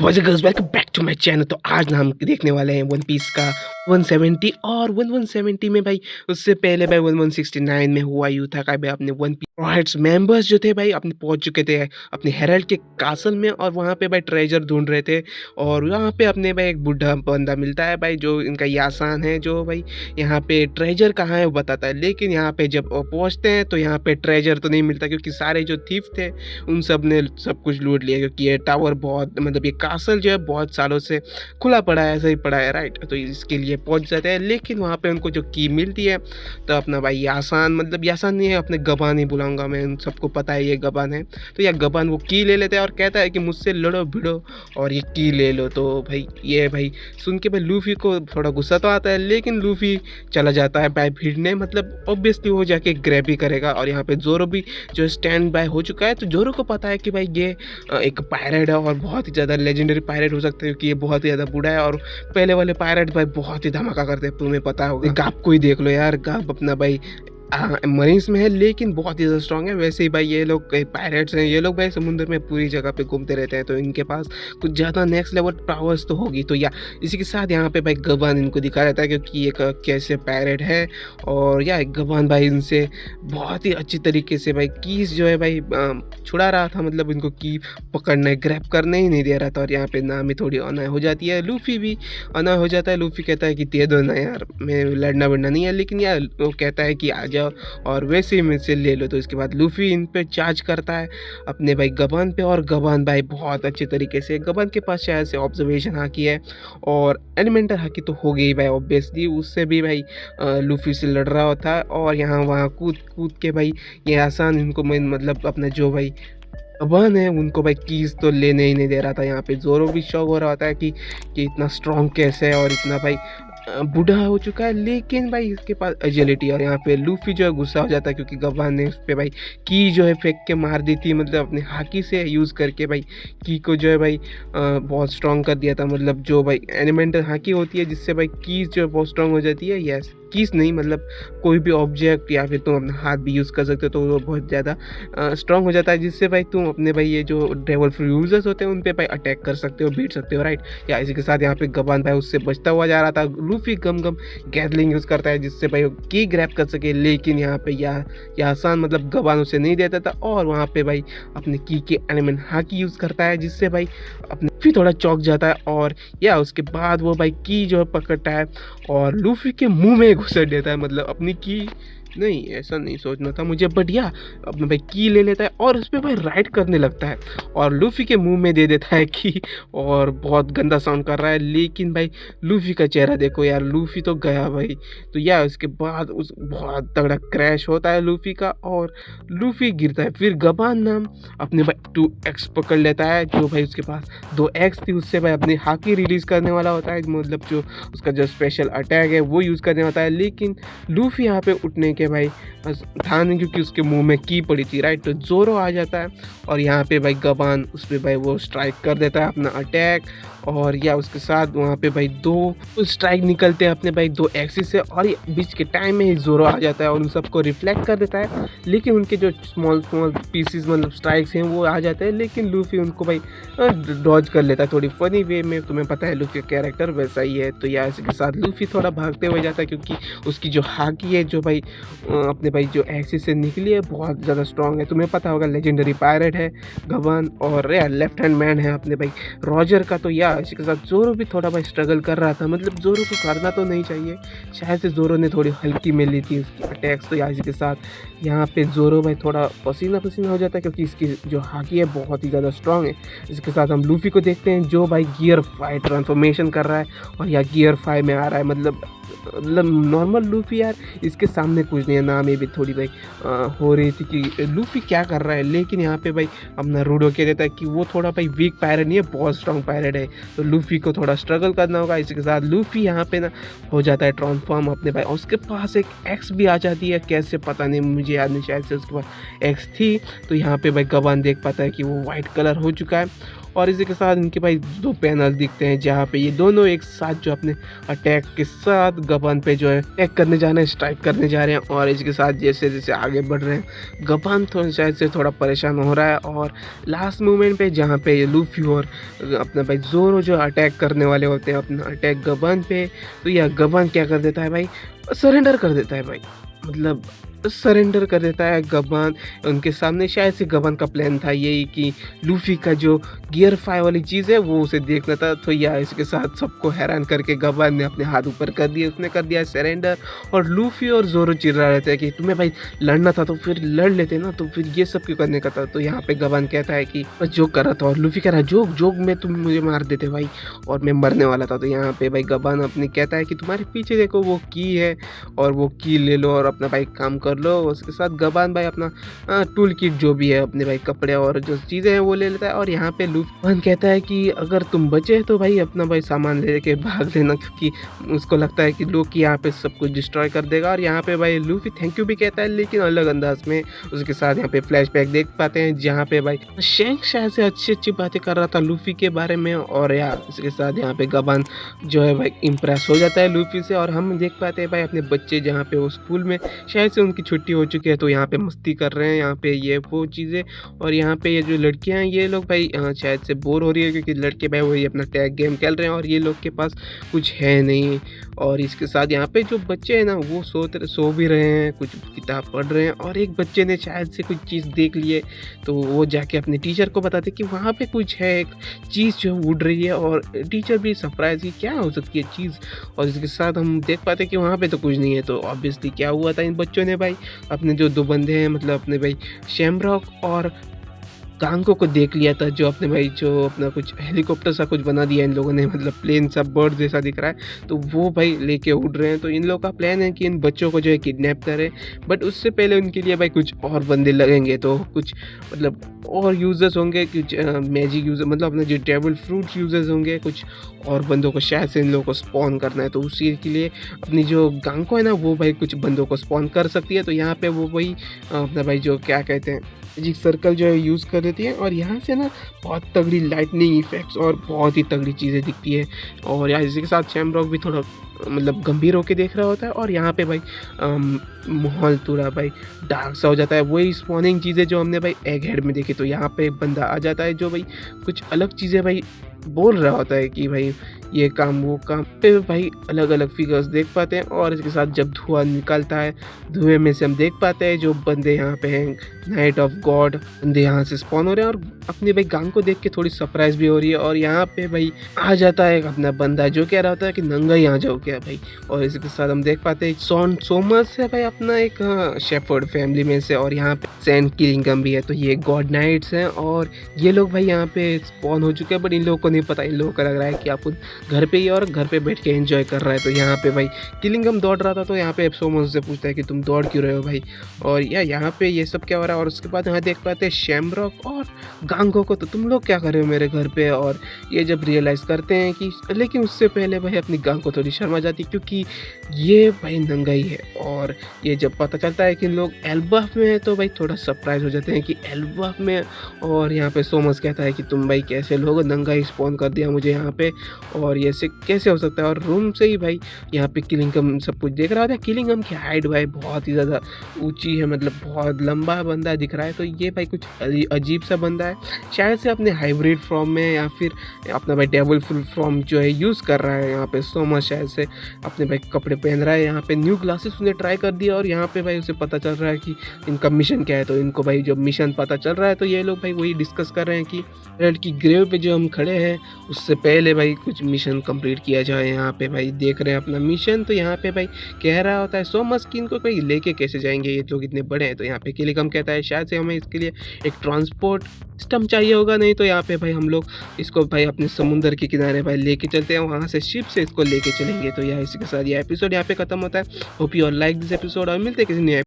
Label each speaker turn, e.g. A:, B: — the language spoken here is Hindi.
A: What's up guys, welcome back to my channel. तो आज ना हम देखने वाले हैं वन पीस का 170 और 1170 में भाई उससे पहले भाई 1169 में हुआ यूं था कि भाई अपने वन पीस राइट्स मेंबर्स जो थे भाई अपने पहुंच चुके थे अपने हेरल्ड के कासल में और वहां पे भाई ट्रेजर ढूंढ रहे थे। और यहाँ पे अपने भाई एक बूढ़ा बंदा मिलता है भाई जो इनका यासान है, जो भाई यहाँ पे ट्रेजर कहाँ है वो बताता है। लेकिन यहाँ पे जब पहुंचते हैं तो यहाँ पे ट्रेजर तो नहीं मिलता, क्योंकि सारे जो थीफ थे उन सब ने सब कुछ लूट लिया, क्योंकि ये टावर बहुत मतलब ये कासल जो है बहुत सालों से खुला पड़ा है, ऐसा ही पड़ा है राइट। तो इसके लिए पहुंच जाते हैं, लेकिन वहाँ पे उनको जो की मिलती है तो अपना भाई यासान, मतलब यासान नहीं है, अपने गबान ही बुलाऊंगा मैं, उन सबको पता है ये गबान है। तो यह गबान वो की ले लेता है और कहता है कि मुझसे लड़ो भिड़ो और ये की ले लो। तो भाई ये भाई सुन के भाई लूफी को थोड़ा गुस्सा तो आता है, लेकिन लूफी चला जाता है भाई भिड़ने, मतलब ऑब्वियसली वो जाके ग्रैब ही करेगा। और यहाँ पे जोरो भी जो स्टैंड बाय हो चुका है, तो जोरो को पता है कि भाई ये एक पायरेट है और बहुत ही ज़्यादा लेजेंडरी पायरेट हो सकता है, क्योंकि ये बहुत ही ज़्यादा बूढ़ा है। और पहले वाले पायरेट भाई बहुत ही धमाका करते हैं, तुम्हें पता होगा। गाप को ही देख लो यार, गाप अपना भाई मरीन्स में है लेकिन बहुत ही ज़्यादा स्ट्रॉन्ग है। वैसे ही भाई ये लोग पायरेट्स हैं, ये लोग भाई समुद्र में पूरी जगह पे घूमते रहते हैं, तो इनके पास कुछ ज़्यादा नेक्स्ट लेवल पावर्स तो होगी। तो या इसी के साथ यहाँ पे भाई गबान इनको दिखा रहता है, क्योंकि एक कैसे पायरेट है। और या गबान भाई इनसे बहुत ही अच्छी तरीके से भाई कीज जो है भाई छुड़ा रहा था, मतलब इनको की पकड़ने ग्रैब करने ही नहीं दे रहा था। और यहाँ पे नामी थोड़ी अनाय हो जाती है, लूफी भी अनाय हो जाता है। लूफी कहता है कि दे दो ना यार, मैं लड़ना वड़ना नहीं है, लेकिन यार वो कहता है कि आ जाओ और वैसे ही मुझसे ले लो। तो इसके बाद लूफी इन पे चार्ज करता है अपने भाई गबान पे, और गबान भाई बहुत अच्छे तरीके से, गबान के पास शायद से ऑब्जर्वेशन हाकी है और एलिमेंटल हाकी तो हो गई भाई ऑब्वियसली, उससे भी भाई लूफी से लड़ रहा होता है। और यहाँ वहाँ कूद कूद के भाई ये आसान इनको मतलब अपना जो भाई गबान है उनको भाई कीज तो लेने ही नहीं दे रहा था। यहाँ पे जोरो भी शौक हो रहा होता है कि इतना स्ट्रॉन्ग कैसे है और इतना भाई बूढ़ा हो चुका है, लेकिन भाई इसके पास एजिलिटी। और यहाँ पे लूफी जो है गुस्सा हो जाता है, क्योंकि गबान ने उस पर भाई की जो है फेंक के मार दी थी, मतलब अपने हाकी से यूज़ करके भाई की को जो है भाई बहुत स्ट्रॉन्ग कर दिया था। मतलब जो भाई एलिमेंटल हाकी होती है जिससे भाई कीज जो है बहुत स्ट्रॉन्ग हो जाती है। यस, कीज नहीं मतलब कोई भी ऑब्जेक्ट या फिर तुम अपना हाथ भी यूज़ कर सकते हो, तो वो बहुत ज़्यादा स्ट्रॉन्ग हो जाता है, जिससे भाई तुम अपने भाई ये जो डेवल फ्री यूजर्स होते हैं उन पे भाई अटैक कर सकते हो, बीट सकते हो राइट। या इसी के साथ यहाँ पे गबान भाई उससे बचता हुआ जा रहा था। लूफी गम गैदलिंग यूज़ करता है जिससे भाई वो की ग्रैब कर सके, लेकिन यहाँ पे या आसान मतलब गबान उसे नहीं देता था। और वहाँ पे भाई अपने की के एलिमेंट हाकी यूज़ करता है, जिससे भाई अपने फिर थोड़ा चौंक जाता है। और या उसके बाद वो भाई की जो है पकड़ता है और लूफी के मुंह में घुसेड़ देता है, मतलब अपनी की नहीं, ऐसा नहीं सोचना था मुझे, बट या अपना भाई की ले लेता है और उस पर भाई राइड करने लगता है और लूफी के मुंह में दे देता है की, और बहुत गंदा साउंड कर रहा है। लेकिन भाई लूफी का चेहरा देखो यार, लूफी तो गया भाई। तो या उसके बाद उस बहुत तगड़ा क्रैश होता है लूफी का और लूफी गिरता है। फिर गबान नाम अपने भाई 2x पकड़ लेता है, जो भाई उसके पास 2x थी, उससे भाई अपनी हाकी रिलीज करने वाला होता है, मतलब जो उसका जो स्पेशल अटैक है वो यूज़ करने होता है। लेकिन लूफी यहाँ पे उठने के भाई था नहीं, क्योंकि उसके मुंह में की पड़ी थी राइट। तो जोरो आ जाता है और यहाँ पे भाई गबान उस पर भाई वो स्ट्राइक कर देता है अपना अटैक। और या उसके साथ वहाँ पे भाई दो स्ट्राइक निकलते हैं अपने भाई 2 एक्सिस से, और ये बीच के टाइम में ही जोरो आ जाता है और उन सबको रिफ्लेक्ट कर देता है। लेकिन उनके जो स्मॉल स्मॉल पीसीज मतलब स्ट्राइक्स हैं वो आ जाते हैं, लेकिन लूफी उनको भाई डॉज कर लेता है थोड़ी फनी वे में, तुम्हें पता है लूफी का कैरेक्टर वैसा ही है। तो या इसी के साथ लूफी थोड़ा भागते हुए जाता है, क्योंकि उसकी जो हाकी है जो भाई अपने भाई जो एक्सिस से निकली है बहुत ज़्यादा स्ट्रॉन्ग है, तुम्हें पता होगा लेजेंडरी पायरेट है गबान। और यार लेफ्ट हैंड मैन है अपने भाई रॉजर का। तो या इसी के साथ जोरो भी थोड़ा भाई स्ट्रगल कर रहा था, मतलब जोरो को करना तो नहीं चाहिए, शायद से जोरो ने थोड़ी हल्की में ली थी उसकी अटैक्स। तो या इसी के साथ यहाँ पे जोरो भाई थोड़ा पसीना पसीना हो जाता है, क्योंकि इसकी जो हाकी है बहुत ही ज़्यादा स्ट्रॉन्ग है। इसके साथ हम लूफी को देखते हैं जो भाई गियर 5 ट्रांसफॉर्मेशन कर रहा है और या गियर 5 में आ रहा है, मतलब नॉर्मल लूफी यार इसके सामने कुछ नहीं है। नाम ये भी थोड़ी भाई हो रही थी कि लूफी क्या कर रहा है, लेकिन यहाँ पे भाई अपना रूडो कह देता है कि वो थोड़ा भाई वीक पायरेट नहीं है, बहुत स्ट्रॉन्ग पायरेट है, तो लूफी को थोड़ा स्ट्रगल करना होगा। इसी के साथ लूफी यहाँ पे ना हो जाता है ट्रांसफॉर्म अपने भाई, और उसके पास एक एक्स भी आ जाती है, कैसे पता नहीं मुझे याद नहीं, शायद से उसके पास एक्स थी। तो यहाँ पे भाई गबान देख पाता है कि वो वाइट कलर हो चुका है और इसी के साथ इनके भाई 2 पैनल दिखते हैं जहाँ पे ये दोनों एक साथ जो अपने अटैक के साथ गबन पे जो है अटैक करने जा रहे हैं, स्ट्राइक करने जा रहे हैं। और इसके साथ जैसे-जैसे आगे बढ़ रहे हैं, गबन थोड़ा शायद से थोड़ा परेशान हो रहा है और लास्ट मोमेंट पे जहाँ पे ये लूफी और अपना भाई ज़ोरो जो अटैक करने वाले होते हैं अपना अटैक गबन पे, तो यह गबन क्या कर देता है भाई, सरेंडर कर देता है भाई। मतलब सरेंडर कर देता है गबन उनके सामने। शायद से गबन का प्लान था यही कि लूफी का जो गियर 5 वाली चीज़ है वो उसे देखना था, तो या इसके साथ सबको हैरान करके गबन ने अपने हाथ ऊपर कर दिए, उसने कर दिया सरेंडर। और लूफी और ज़ोरो चिल्ला रहे थे कि तुम्हें भाई लड़ना था तो फिर लड़ लेते ना, तो फिर ये सब क्यों करने का था। तो यहाँ पे गबन कहता है कि बस जोक कर रहा था, और लूफी कह रहा है जोक जोक में तुम मुझे मार देते भाई और मैं मरने वाला था। तो यहाँ पे भाई गबन अपने कहता है कि तुम्हारे पीछे देखो वो की है और वो की ले लो और अपना भाई काम कर लो। उसके साथ गबान भाई अपना टूल किट जो भी है अपने भाई कपड़े और जो चीज़ें हैं वो ले लेता है। और यहाँ पे लूफी कहता है कि अगर तुम बचे तो भाई अपना भाई सामान लेके भाग लेना, क्योंकि उसको लगता है कि लोकी यहाँ पे सब कुछ डिस्ट्रॉय कर देगा। और यहाँ पे भाई लूफी थैंक यू भी कहता है, लेकिन अलग अंदाज में। उसके साथ यहाँ पे फ्लैशबैक देख पाते हैं जहाँ पे भाई शैंक शायद से अच्छी अच्छी बातें कर रहा था लूफी के बारे में। और यार इसके साथ यहाँ पे गबान जो है भाई इम्प्रेस हो जाता है लूफी से। और हम देख पाते हैं भाई अपने बच्चे जहाँ पे वो स्कूल में शायद से उनकी छुट्टी हो चुकी है, तो यहाँ पे मस्ती कर रहे हैं, यहाँ पे ये वो चीज़ें। और यहाँ पे ये जो लड़कियाँ हैं ये लोग भाई शायद से बोर हो रही है, क्योंकि लड़के भाई वही अपना टैग गेम खेल रहे हैं और ये लोग के पास कुछ है नहीं। और इसके साथ यहाँ पे जो बच्चे हैं ना वो सो भी रहे हैं, कुछ किताब पढ़ रहे हैं। और एक बच्चे ने शायद से कुछ चीज़ देख ली है, तो वो जाके अपने टीचर को बताते कि वहाँ पे कुछ है, एक चीज़ जो उड़ रही है। और टीचर भी सरप्राइज की क्या हो सकती है चीज़। और इसके साथ हम देख पाते कि वहाँ पे तो कुछ नहीं है। तो ऑब्वियसली क्या हुआ था, इन बच्चों ने भाई अपने जो 2 बंदे हैं, मतलब अपने भाई शैमरॉक और गांगो को देख लिया था, जो अपने भाई जो अपना कुछ हेलीकॉप्टर सा कुछ बना दिया इन लोगों ने, मतलब प्लेन सा बर्ड जैसा दिख रहा है, तो वो भाई लेके उड़ रहे हैं। तो इन लोगों का प्लान है कि इन बच्चों को जो है किडनैप करें, बट उससे पहले उनके लिए भाई कुछ और बंदे लगेंगे। तो कुछ मतलब और यूजर्स होंगे, कुछ मैजिक यूजर, मतलब अपने जो डेविल फ्रूट यूजर्स होंगे, कुछ और बंदों को शायद से इन लोगों को स्पॉन करना है। तो उसी के लिए अपनी जो गांगो है ना वो भाई कुछ बंदों को स्पॉन कर सकती है। तो यहाँ पे वो भाई अपना भाई जो क्या कहते हैं मैजिक सर्कल जो है यूज़ कर देती है। और यहाँ से ना बहुत तगड़ी लाइटनिंग इफेक्ट्स और बहुत ही तगड़ी चीज़ें दिखती है। और यार इसी के साथ शैमरॉक भी थोड़ा मतलब गंभीर होकर देख रहा होता है। और यहाँ पे भाई माहौल थोड़ा भाई डार्क सा हो जाता है, वही स्पॉनिंग चीज़ें जो हमने भाई एग हेड में देखी। तो यहाँ पे एक बंदा आ जाता है जो भाई कुछ अलग चीज़ें भाई बोल रहा होता है कि भाई ये काम वो काम पे भाई अलग अलग फिगर्स देख पाते हैं। और इसके साथ जब धुआं निकलता है, धुएं में से हम देख पाते हैं जो बंदे यहाँ पे हैं, नाइट ऑफ गॉड बंदे यहाँ से स्पॉन हो रहे हैं। और अपने भाई गांग को देख के थोड़ी सरप्राइज भी हो रही है। और यहाँ पे भाई आ जाता है अपना बंदा जो कह रहा होता है कि नंगा ही आ जाओ क्या भाई। और इसके साथ हम देख पाते हैं सॉन सोमस है भाई अपना एक शेफर्ड फैमिली में से। और यहाँ पे सैंड किलिंगम भी है, तो ये गॉड नाइट्स हैं। और ये लोग भाई यहाँ पे स्पॉन हो चुके हैं, बट इन लोगों को नहीं पता। इन लोगों को लग रहा है कि आप घर पे ही और घर पे बैठ के एंजॉय कर रहा है। तो यहाँ पे भाई किलिंगम दौड़ रहा था, तो यहाँ पे सोमस से पूछता है कि तुम दौड़ क्यों रहे हो भाई, और या यहाँ पे ये सब क्या हो रहा है। और उसके बाद यहाँ देख पाते हैं शैमरॉक और गांगो को, तो तुम लोग क्या कर रहे हो मेरे घर पे। और ये जब रियलाइज़ करते हैं कि, लेकिन उससे पहले भाई अपनी गांग को थोड़ी शर्मा जाती है, क्योंकि ये भाई नंगा ही है। और ये जब पता चलता है कि लोग एल्बाफ में है, तो भाई थोड़ा सरप्राइज हो जाते हैं कि एल्बाफ में। और यहाँ पे सोमस कहता है कि तुम भाई कैसे लोग, नंगा ही स्पॉन कर दिया मुझे यहाँ पे, और ये से कैसे हो सकता है। और रूम से ही भाई यहाँ पे किलिंगम सब कुछ देख रहा था। किलिंगम की हाइट भाई बहुत ही ज़्यादा ऊंची है, मतलब बहुत लंबा बंदा दिख रहा है। तो ये भाई कुछ अजीब सा बंदा है, शायद से अपने हाइब्रिड फॉर्म में या फिर अपना भाई डेविल फ्रूट फॉर्म जो है यूज़ कर रहा है। यहाँ पे सोमस शायद से अपने भाई कपड़े पहन रहा है, यहाँ पे न्यू ग्लासेस उसने ट्राई कर दिया। और यहाँ पे भाई उसे पता चल रहा है कि इनका मिशन क्या है। तो इनको भाई जब मिशन पता चल रहा है, तो ये लोग भाई वही डिस्कस कर रहे हैं कि रेड की ग्रेव पे जो हम खड़े हैं उससे पहले भाई कुछ मिशन कंप्लीट किया जाए। यहाँ पे भाई देख रहे हैं अपना मिशन। तो यहाँ पे भाई कह रहा होता है सोमस कि इनको भाई लेके कैसे जाएंगे, ये लोग इतने बड़े हैं। तो यहाँ पे किलिंगम कहता है शायद से हमें इसके लिए एक ट्रांसपोर्ट सिस्टम चाहिए होगा, नहीं तो यहाँ पे भाई हम लोग इसको भाई अपने समुंदर के किनारे भाई लेके चलते हैं, वहाँ से शिप से इसको लेके चलेंगे। तो यार इसी के साथ ये एपिसोड यहाँ पे खत्म होता है। Hope you all like this episode, और मिलते हैं किसी नए